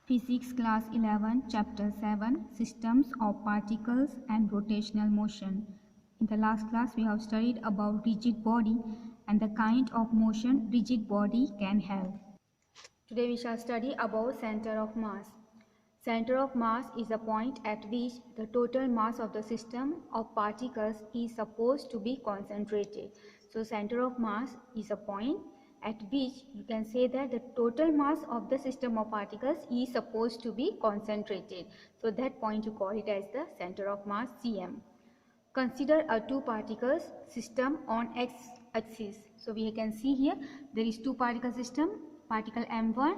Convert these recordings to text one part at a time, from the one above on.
Physics Class 11, Chapter 7, Systems of Particles and Rotational Motion. In the last class, we have studied about rigid body and the kind of motion rigid body can have. Today we shall study about center of mass. Center of mass is a point at which the total mass of the system of particles is supposed to be concentrated. So center of mass is a point at which you can say that the total mass of the system of particles is supposed to be concentrated. So that point you call it as the center of mass, CM. Consider a two particles system on x-axis. So we can see here there is two particle system, particle m1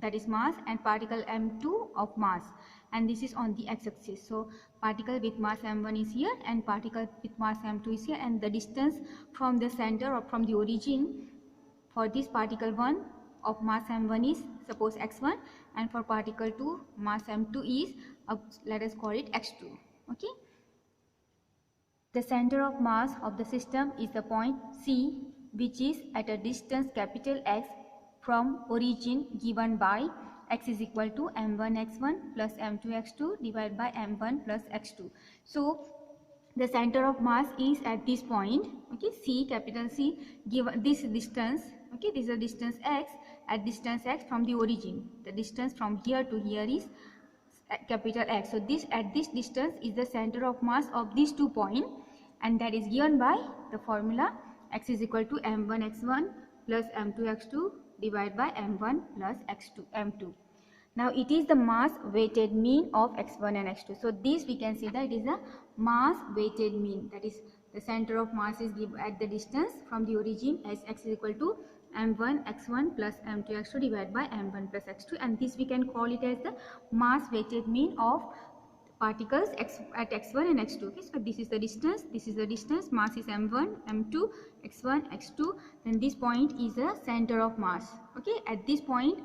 that is mass and particle m2 of mass, and this is on the x-axis. So particle with mass m1 is here and particle with mass m2 is here, and the distance from the center or from the origin for this particle 1 of mass m1 is suppose x1, and for particle 2 mass m2 is let us call it x2. Okay. The center of mass of the system is the point C, which is at a distance capital X from origin, given by x is equal to m1 x1 plus m2 x2 divided by m1 plus x2. So the center of mass is at this point, okay, C, capital C, given this distance, okay, this is a distance x, at distance x from the origin. The distance from here to here is capital X. So this at this distance is the center of mass of these 2 points, and that is given by the formula x is equal to m1 x1 plus m2 x2 divided by m1 plus x2 m2. Now it is the mass weighted mean of x1 and x2. So this we can say that it is a mass weighted mean, that is the center of mass is given at the distance from the origin as x is equal to m1 x1 plus m2 x2 divided by m1 plus x2, and this we can call it as the mass weighted mean of particles at x1 and x2. Okay, so this is the distance, mass is m1 m2 x1 x2, then this point is the center of mass. Okay, at this point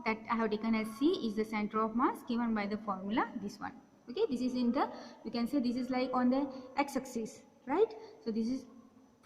that I have taken as C is the center of mass given by the formula this one. Okay, this is in the, you can say this is like on the x-axis, right? So this is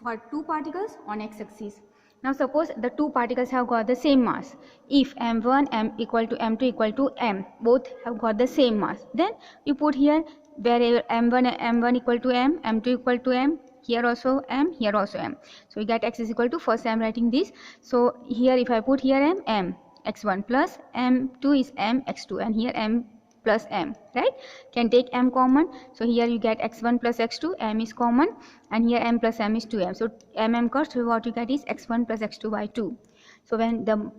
for two particles on x-axis. Now suppose the two particles have got the same mass. If m1 m equal to m2 equal to m, both have got the same mass, then you put here wherever m1 equal to m, m2 equal to m, here also m, here also m. So we get x is equal to, first I am writing this. So here if I put here m x1 plus m2 is m x2, and here m plus m, right? Can take m common. So here you get x1 plus x2, m is common, and here m plus m is 2m. So m cuts, so what you get is x1 plus x2 by 2. So when the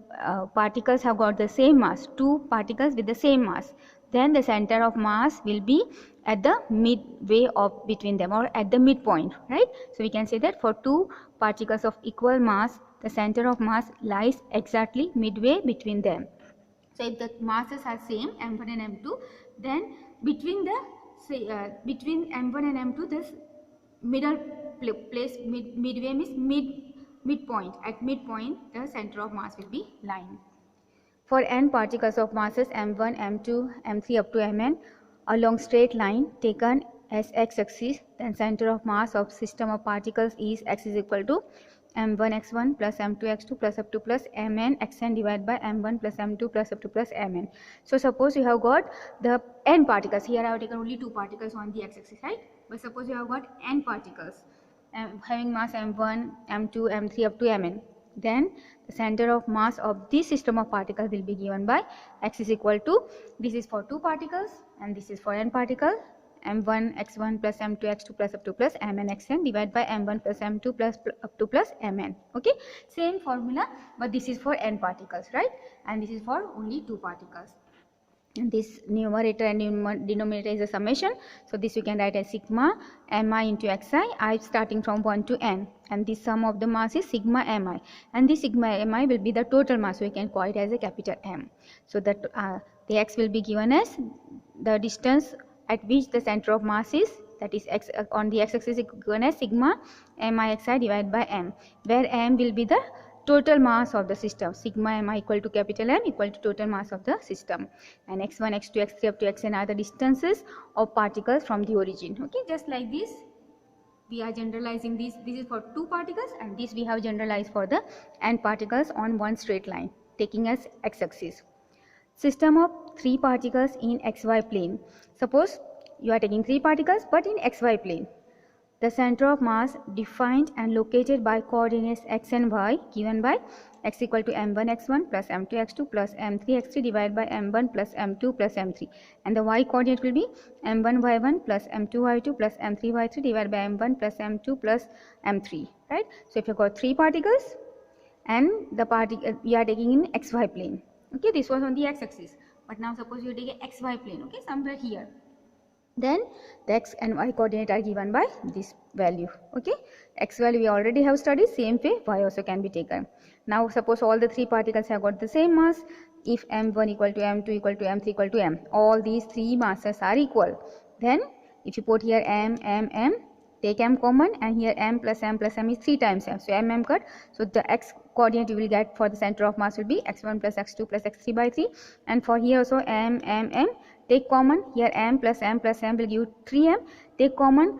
particles have got the same mass, two particles with the same mass, then the center of mass will be at the midway of between them, or at the midpoint, right? So we can say that for two particles of equal mass, the center of mass lies exactly midway between them. So if the masses are same, m1 and m2, then between the between m1 and m2, this middle place, midway means midpoint. At midpoint, the center of mass will be lying. For n particles of masses m1, m2, m3 up to mn along straight line taken as x-axis, then center of mass of system of particles is x is equal to m1 x1 plus m2 x2 plus up to plus mn xn divided by m1 plus m2 plus up to plus mn. So suppose you have got the n particles. Here I have taken only two particles on the x-axis, right? But suppose you have got n particles having mass m1, m2, m3 up to mn. Then the center of mass of this system of particles will be given by x is equal to, this is for two particles and this is for n particle, m1 x1 plus m2 x2 plus up to plus mn xn divided by m1 plus m2 plus up to plus mn. Okay, same formula, but this is for n particles, right? And this is for only two particles. And this numerator and denominator is a summation. So this you can write as sigma mi into xi, I starting from 1 to n, and this sum of the mass is sigma mi, and this sigma mi will be the total mass, so we can call it as a capital M. So that the x will be given as the distance at which the center of mass is, that is x on the x-axis is given as sigma mi xi divided by m, where m will be the total mass of the system. Sigma mi equal to capital M equal to total mass of the system, and x1, x2, x3 up to xn are the distances of particles from the origin. Okay, just like this we are generalizing this. This is for two particles, and this we have generalized for the n particles on one straight line taking as x-axis. System of three particles in xy plane. Suppose you are taking three particles but in xy plane. The center of mass defined and located by coordinates x and y given by x equal to m1 x1 plus m2 x2 plus m3 x3 divided by m1 plus m2 plus m3, and the y coordinate will be m1 y1 plus m2 y2 plus m3 y3 divided by m1 plus m2 plus m3, right? So if you got three particles and the particle we are taking in xy plane, okay, this was on the x-axis, but now suppose you take a xy plane, okay, somewhere here, then the x and y coordinate are given by this value, okay. X value we already have studied, same way y also can be taken. Now suppose all the three particles have got the same mass. If m1 equal to m2 equal to m3 equal to m, all these three masses are equal, then if you put here m, take m common, and here m plus m is 3 times m, so m cut. So the x coordinate you will get for the center of mass will be x1 plus x2 plus x3 by 3, and for here also m, take common, here m plus m will give 3m, take common,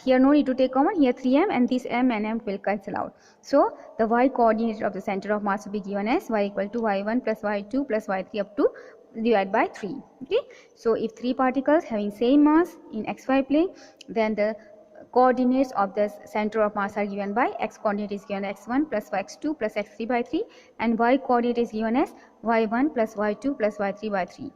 here no need to take common, here 3m, and this m and m will cancel out. So the y coordinate of the center of mass will be given as y equal to y1 plus y2 plus y3 up to divided by 3, okay. So if three particles having same mass in xy plane, then the coordinates of the center of mass are given by x coordinate is given as x1 plus x2 plus x3 by 3, and y coordinate is given as y1 plus y2 plus y3 by 3.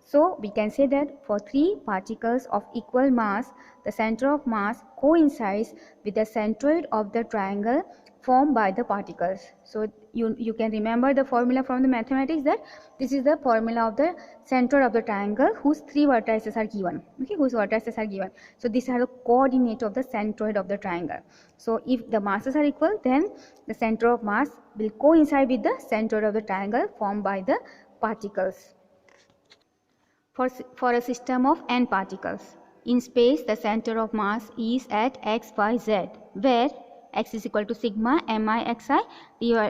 So we can say that for three particles of equal mass, the center of mass coincides with the centroid of the triangle formed by the particles. So you can remember the formula from the mathematics, that this is the formula of the center of the triangle whose three vertices are given, okay, whose vertices are given. So these are the coordinate of the centroid of the triangle. So if the masses are equal, then the center of mass will coincide with the centroid of the triangle formed by the particles. For a system of n particles in space, the center of mass is at x, y, z, where x is equal to sigma mi xi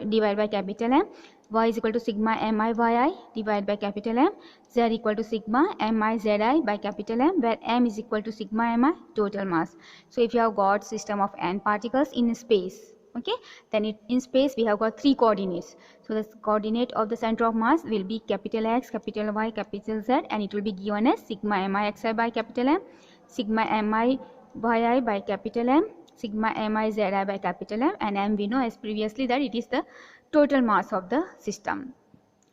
divided by capital M, y is equal to sigma mi yi divided by capital M, z equal to sigma mi zi by capital M, where m is equal to sigma mi total mass. So if you have got system of n particles in space, okay, then in space we have got three coordinates. So the coordinate of the center of mass will be capital X, capital Y, capital Z, and it will be given as sigma mi xi by capital M, sigma mi yi by capital M, sigma mi zi by capital M, and m we know as previously that it is the total mass of the system.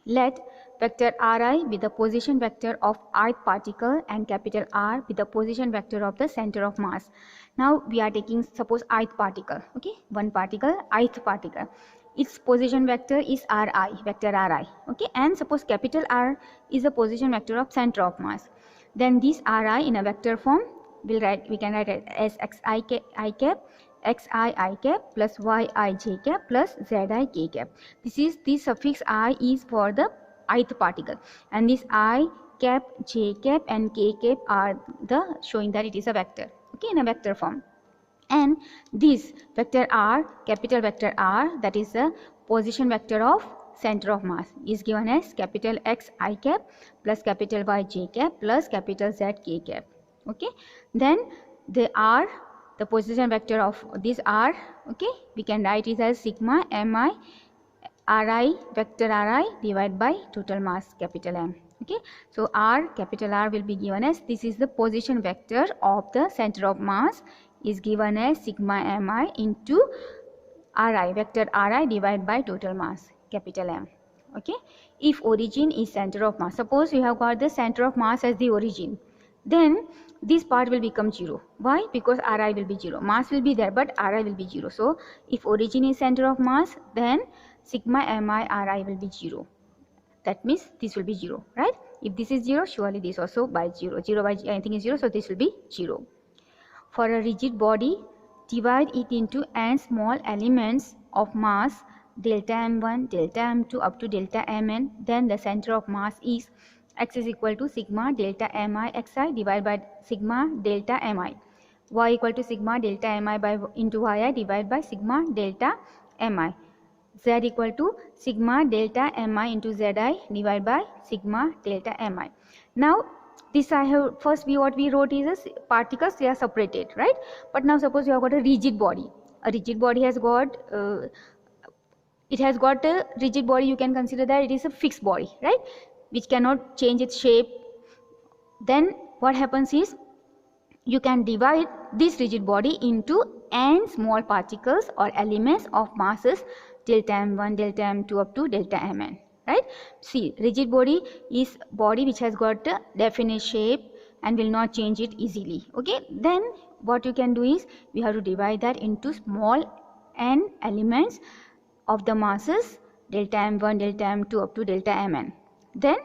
Let vector Ri be the position vector of ith particle and capital R be the position vector of the center of mass. Now we are taking suppose ith particle, okay, one particle, ith particle. Its position vector is Ri, vector Ri, okay, and suppose capital R is the position vector of center of mass. Then this Ri in a vector form we can write it as xi i cap plus yi j cap plus zi k cap. This suffix I is for the ith particle, and this I cap, j cap, and k cap are the showing that it is a vector, okay, in a vector form. And this vector R, capital vector R, that is the position vector of center of mass, is given as capital X I cap plus capital Y j cap plus capital Z k cap, okay. Then the R, the position vector of this R, okay, we can write it as sigma mi Ri vector Ri divided by total mass capital M, okay. So R, capital R will be given as, this is the position vector of the center of mass, is given as sigma mi into Ri, vector Ri divided by total mass capital M, okay. If origin is center of mass, suppose you have got the center of mass as the origin, then this part will become 0. Why? Because Ri will be 0. Mass will be there, but Ri will be 0. So if origin is center of mass, then sigma mi Ri will be 0. That means this will be 0, right? If this is 0, surely this also by 0. 0 by anything is 0, so this will be 0. For a rigid body, divide it into n small elements of mass delta m1, delta m2 up to delta mn. Then the center of mass is x is equal to sigma delta mi xi divided by sigma delta mi, y equal to sigma delta mi by into yi divided by sigma delta mi, z equal to sigma delta mi into zi divided by sigma delta mi. Now this I have first what we wrote is as particles, they are separated, right? But now suppose you have got a rigid body. A rigid body has got it has got a rigid body, you can consider that it is a fixed body, right? which cannot change its shape, then what happens is you can divide this rigid body into n small particles or elements of masses delta m1, delta m2 up to delta mn, right? See, rigid body is body which has got a definite shape and will not change it easily. Okay, then what you can do is we have to divide that into small n elements of the masses delta m1, delta m2 up to delta mn. Then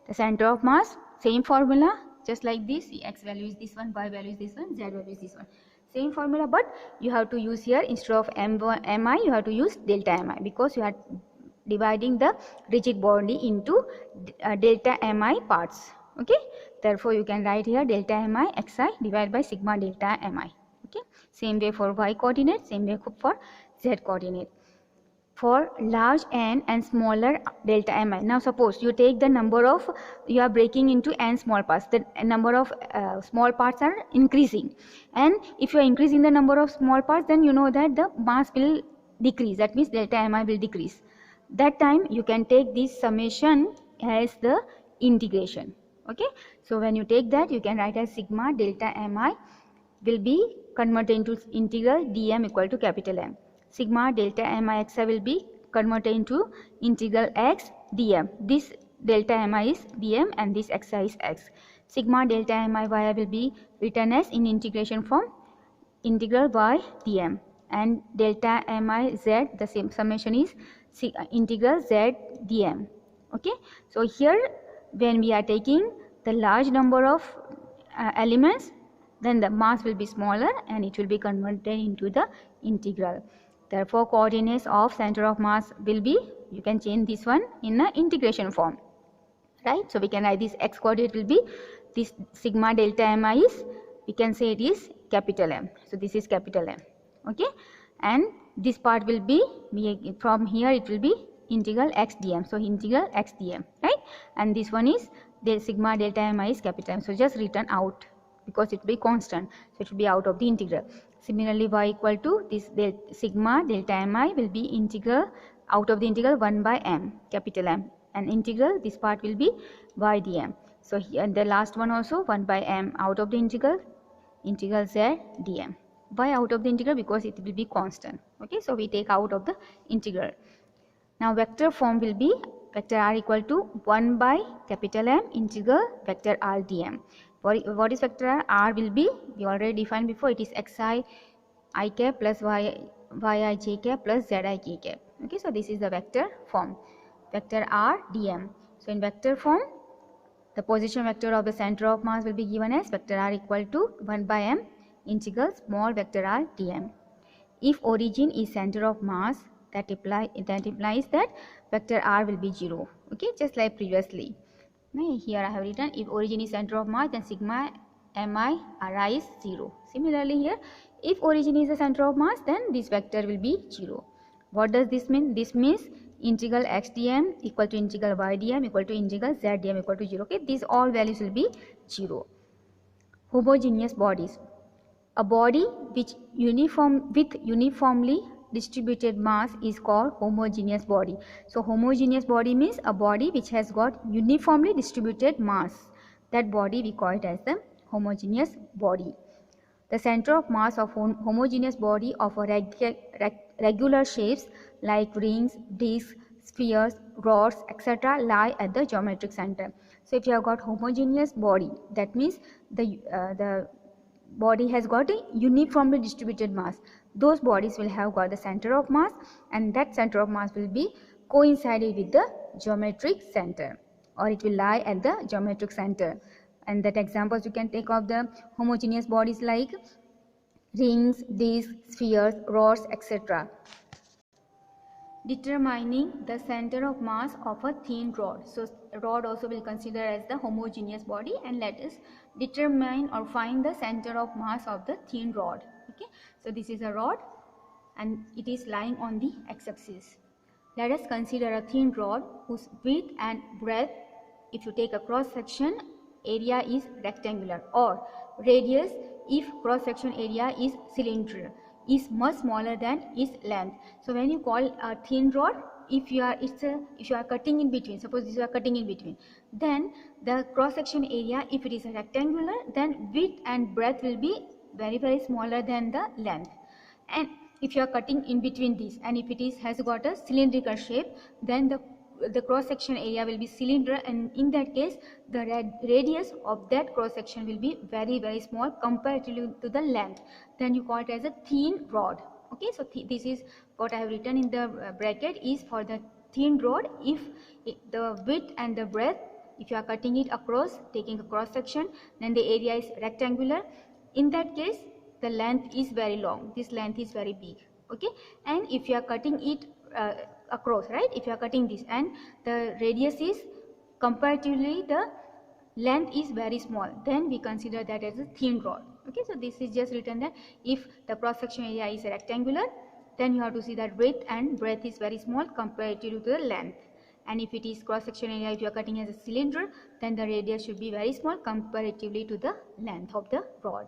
the center of mass, same formula, just like this. X value is this one, y value is this one, z value is this one. Same formula, but you have to use here, instead of m1 mi, you have to use delta mi, because you are dividing the rigid body into delta mi parts. Okay, therefore you can write here delta mi xi divided by sigma delta mi. Okay, same way for y coordinate, same way for z coordinate. For large n and smaller delta mi. Now suppose you take the number of, you are breaking into n small parts, the number of small parts are increasing, and if you are increasing the number of small parts, then you know that the mass will decrease, that means delta mi will decrease. That time you can take this summation as the integration. Okay, so when you take that, you can write as sigma delta mi will be converted into integral dm equal to capital M. Sigma delta mi xi will be converted into integral x dm. This delta mi is dm and this xi is x. Sigma delta mi y will be written as in integration form integral y dm, and delta mi z, the same summation is integral z dm. Okay, so here when we are taking the large number of elements, then the mass will be smaller and it will be converted into the integral. Therefore coordinates of center of mass will be, you can change this one in the integration form, right? So we can write this x coordinate will be this sigma delta mi is, we can say it is capital M. So this is capital M. Okay, and this part will be, from here it will be integral x dm. So integral x dm, right? And this one is the sigma delta mi is capital M. So just written out, because it will be constant, so it will be out of the integral. Similarly y equal to this sigma delta mi will be integral out of the integral 1 by m, capital M, and integral this part will be y dm. So here the last one also 1 by m out of the integral z dm. Why out of the integral? Because it will be constant. Okay, so we take out of the integral. Now vector form will be vector r equal to 1 by capital M integral vector r dm. What is vector r? R will be, we already defined before, it is xi I cap plus yi j cap plus zi k cap. Okay, so this is the vector form, vector r dm. So in vector form, the position vector of the center of mass will be given as vector r equal to 1 by m integral small vector r dm. If origin is center of mass, that implies that vector r will be 0. Okay, just like previously. Here I have written, if origin is center of mass, then sigma mi ri is 0. Similarly here, if origin is the center of mass, then this vector will be 0. What does this mean? This means integral x dm equal to integral y dm equal to integral z dm equal to 0. Okay, these all values will be 0. Homogeneous bodies. A body with uniformly distributed mass is called homogeneous body. So homogeneous body means a body which has got uniformly distributed mass. That body we call it as the homogeneous body. The center of mass of homogeneous body of a regular shapes like rings, discs, spheres, rods, etc. lie at the geometric center. So if you have got homogeneous body, that means the body has got a uniformly distributed mass. Those bodies will have got the center of mass, and that center of mass will be coincided with the geometric center, or it will lie at the geometric center. And that examples you can take of the homogeneous bodies like rings, discs, spheres, rods, etc. Determining the center of mass of a thin rod. So rod also will consider as the homogeneous body, and let us determine or find the center of mass of the thin rod. Okay, so this is a rod and it is lying on the x-axis. Let us consider a thin rod whose width and breadth, if you take a cross section, area is rectangular, or radius, if cross section area is cylinder, is much smaller than its length. So when you call a thin rod, if you are cutting in between, suppose you are cutting in between, then the cross section area, if it is a rectangular, then width and breadth will be very smaller than the length. And if you are cutting in between these, and if it is has got a cylindrical shape, then the cross section area will be cylinder, and in that case the radius of that cross section will be very small comparatively to the length. Then you call it as a thin rod. Okay, so this is what I have written in the bracket is for the thin rod. If the width and the breadth, if you are cutting it across, taking a cross section, then the area is rectangular. In that case the length is very long, this length is very big. Okay, and if you are cutting it across, right, if you are cutting this and the radius is comparatively the length is very small, then we consider that as a thin rod. Okay, so this is just written that if the cross section area is rectangular, then you have to see that width and breadth is very small comparatively to the length. And if it is cross section area, if you are cutting as a cylinder, then the radius should be very small comparatively to the length of the rod.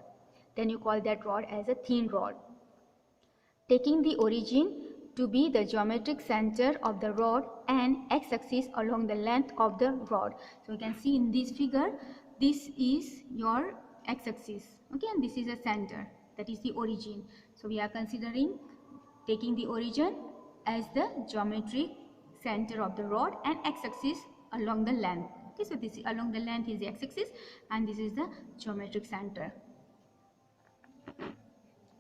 Then you call that rod as a thin rod. Taking the origin to be the geometric center of the rod and x-axis along the length of the rod. So you can see in this figure, this is your x-axis, okay, and this is a center, that is the origin. So we are considering taking the origin as the geometric center of the rod and x-axis along the length. Okay, so this along the length is the x-axis and this is the geometric center.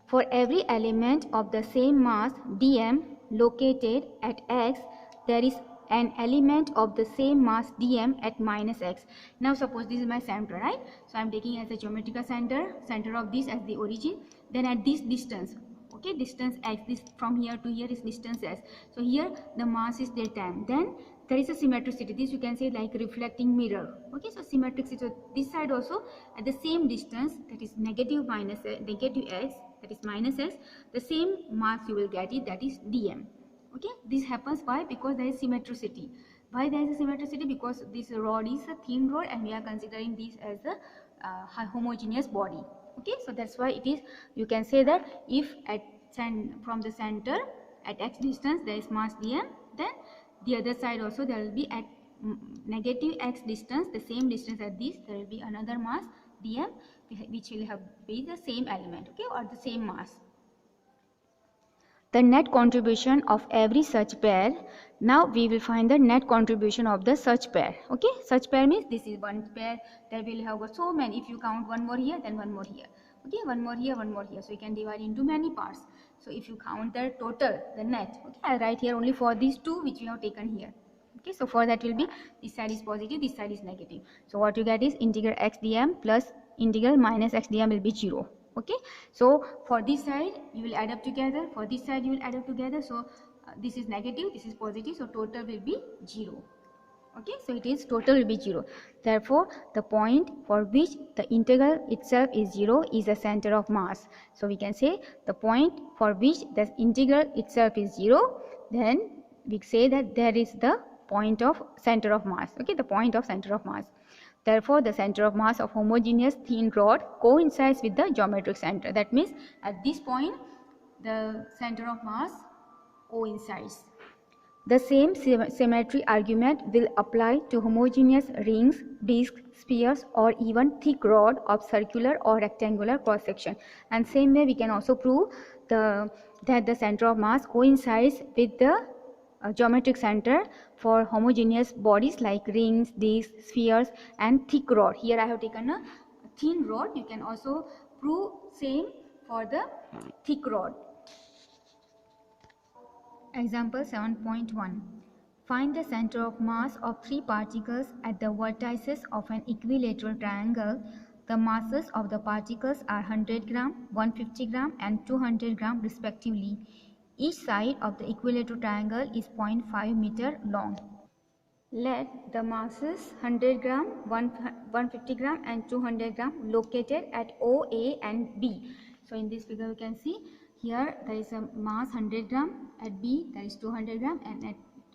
For every element of the same mass dm located at x, there is an element of the same mass dm at minus x. Now suppose this is my center, right? So I am taking as a geometrical center of this as the origin. Then at this distance, okay, distance x, this from here to here is distance s. So here the mass is delta m. Then there is a symmetricity. This you can say like reflecting mirror. Okay, so symmetricity. So this side also at the same distance, that is negative x, that is minus s, the same mass you will get it, that is dm. Okay, this happens why? Because there is symmetricity. Why there is a symmetricity? Because this rod is a thin rod and we are considering this as a homogeneous body. Okay, so that's why it is, you can say that if from the center at x distance there is mass dm, then the other side also there will be at negative x distance, the same distance at this, there will be another mass dm which will have be the same element, okay, or the same mass. The net contribution of every such pair. Now we will find the net contribution of the such pair. Okay, such pair means this is one pair, there will have got so many. If you count one more here, then one more here. Okay, one more here, one more here. So you can divide into many parts. So if you count the total, the net, okay, I'll write here only for these two which we have taken here. Okay, so for that will be this side is positive, this side is negative. So what you get is integral x dm plus integral minus x dm will be 0. Okay, so for this side you will add up together, for this side you will add up together. So this is negative, this is positive, so total will be 0. Okay, so it is total will be 0. Therefore the point for which the integral itself is 0 is the center of mass. So we can say the point for which the integral itself is 0, then we say that there is the point of center of mass. Okay, the point of center of mass. Therefore the center of mass of homogeneous thin rod coincides with the geometric center. That means at this point the center of mass coincides. The same symmetry argument will apply to homogeneous rings, discs, spheres, or even thick rod of circular or rectangular cross section. And same way we can also prove that the center of mass coincides with the geometric center for homogeneous bodies like rings, discs, spheres, and thick rod. Here I have taken a thin rod. You can also prove same for the thick rod. Example 7.1. Find the center of mass of three particles at the vertices of an equilateral triangle. The masses of the particles are 100 gram, 150 gram, and 200 gram respectively. Each side of the equilateral triangle is 0.5 meter long. Let the masses 100 gram, 150 gram, and 200 gram located at O, A, and B. So in this figure you can see here there is a mass 100 gram, at B there is 200 gram, and at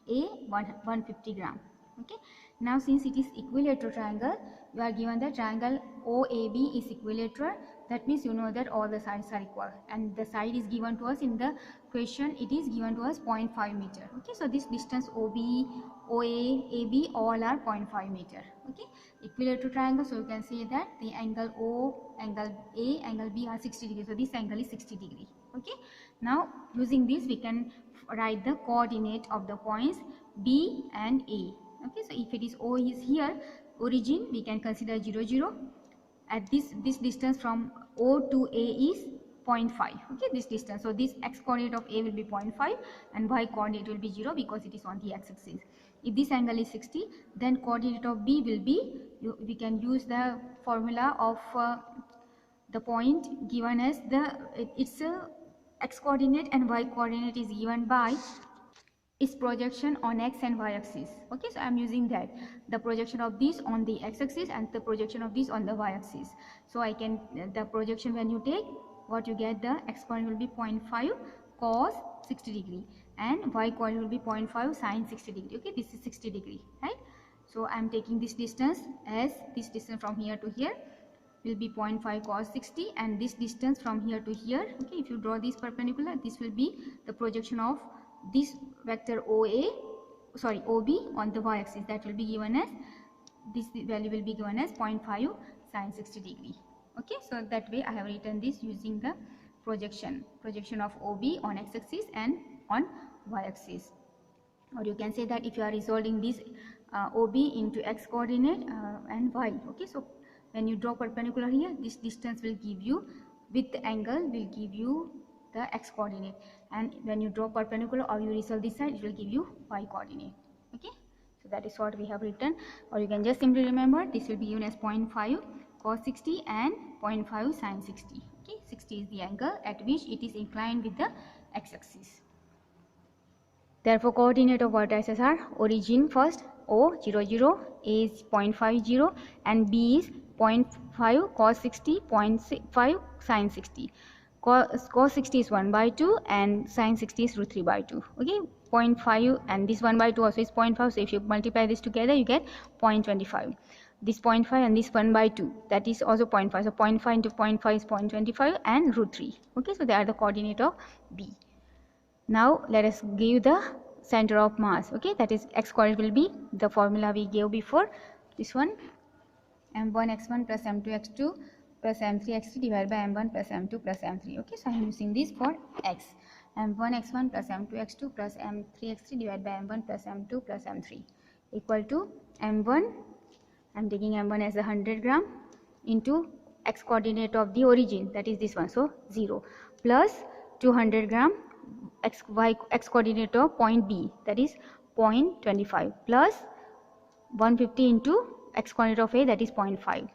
A 150 gram. Okay. Now since it is equilateral triangle, you are given the triangle OAB is equilateral. That means you know that all the sides are equal, and the side is given to us in the question. It is given to us 0.5 meter. Okay, so this distance OB, OA, AB all are 0.5 meter. Okay, equilateral triangle, so you can say that the angle O, angle A, angle B are 60 degrees. So this angle is 60 degree. Okay, now using this we can write the coordinate of the points B and A. Okay, so if it is O is here, origin we can consider 0, 0. At this distance from O to A is 0.5. Okay, this distance. So this x coordinate of A will be 0.5 and y coordinate will be 0 because it is on the x-axis. If this angle is 60, then coordinate of B will be, we can use the formula of the point given as its x coordinate and y coordinate is given by its projection on x and y axis. Okay, so I am using that, the projection of this on the x axis and the projection of this on the y axis. So I can, the projection when you take, what you get, the x coordinate will be 0.5 cos 60 degree and y coordinate will be 0.5 sin 60 degree. Okay, this is 60 degree, right? So I am taking this distance as this distance from here to here will be 0.5 cos 60, and this distance from here to here, okay, if you draw this perpendicular, this will be the projection of this vector OA, sorry, OB on the y axis. That will be given as, this value will be given as 0.5 sin 60 degree. Okay, so that way I have written this using the projection of OB on x axis and on y axis. Or you can say that if you are resolving this OB into x coordinate and y. Okay, so when you draw perpendicular here, this distance will give you, with the angle will give you the x coordinate, and when you draw perpendicular or you resolve this side, it will give you y coordinate. Okay, so that is what we have written. Or you can just simply remember this will be given as 0.5 cos 60 and 0.5 sin 60. Okay, 60 is the angle at which it is inclined with the x-axis. Therefore coordinate of vertices are origin first O 0, 0, A is 0.50 and B is 0.5 cos 60, 0.5 sin 60. Cos 60 is 1 by 2 and sin 60 is root 3 by 2. Okay, 0.5 and this 1 by 2 also is 0.5. So if you multiply this together, you get 0.25. This 0.5 and this 1 by 2, that is also 0.5. So 0.5 into 0.5 is 0.25 and root 3. Okay, so they are the coordinate of B. Now let us give the center of mass. Okay, that is x coordinate will be the formula we gave before, this one, m1 x1 plus m2 x2 plus m3 x3 divided by m1 plus m2 plus m3. Okay, so I am using this for x, m1 x1 plus m2 x2 plus m3 x3 divided by m1 plus m2 plus m3 equal to m1, I am taking m1 as 100 gram into x coordinate of the origin, that is this one, so 0, plus 200 gram x coordinate of point B, that is 0.25, plus 150 into x coordinate of A, that is 0.5,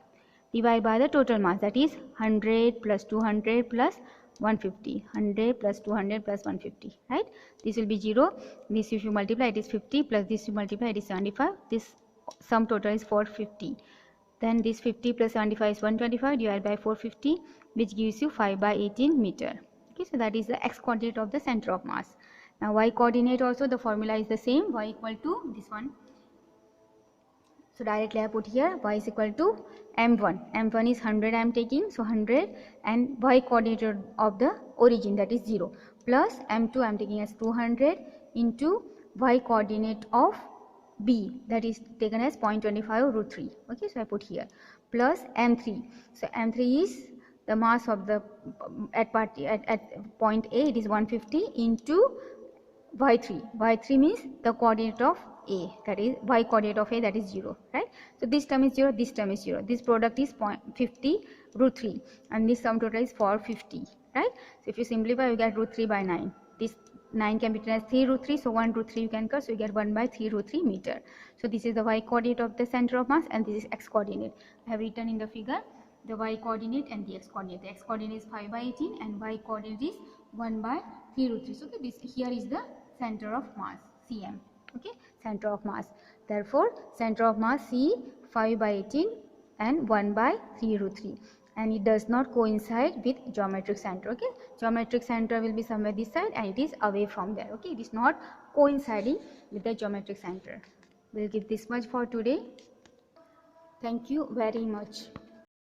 divided by the total mass, that is 100 plus 200 plus 150, 100 plus 200 plus 150, right? This will be 0. This if you multiply, it is 50, plus this you multiply, it is 75. This sum total is 450. Then this 50 plus 75 is 125 divided by 450, which gives you 5 by 18 meter. Okay, so that is the x coordinate of the center of mass. Now y coordinate also, the formula is the same, y equal to this one. So directly I put here y is equal to m1. m1 is 100 I am taking, so 100, and y coordinate of the origin, that is 0, plus m2 I am taking as 200 into y coordinate of B, that is taken as 0.25 root 3. Okay, so I put here, plus m3. So m3 is the mass of the at point A, it is 150 into y3. y3 means the coordinate of A, that is y coordinate of A, that is 0, right? So this term is 0, this term is 0. This product is 50 root 3 and this sum total is 450, right? So if you simplify, you get root 3 by 9. This 9 can be written as 3 root 3, so 1 root 3 you can cut, so you get 1 by 3 root 3 meter. So this is the y coordinate of the center of mass and this is x coordinate. I have written in the figure the y coordinate and the x coordinate. The x coordinate is 5 by 18 and y coordinate is 1 by 3 root 3. So okay, this here is the center of mass, cm. Okay, center of mass. Therefore center of mass C 5 by 18 and 1 by 3 root 3, and it does not coincide with geometric center. Okay, geometric center will be somewhere this side and it is away from there. Okay, it is not coinciding with the geometric center. We'll give this much for today. Thank you very much.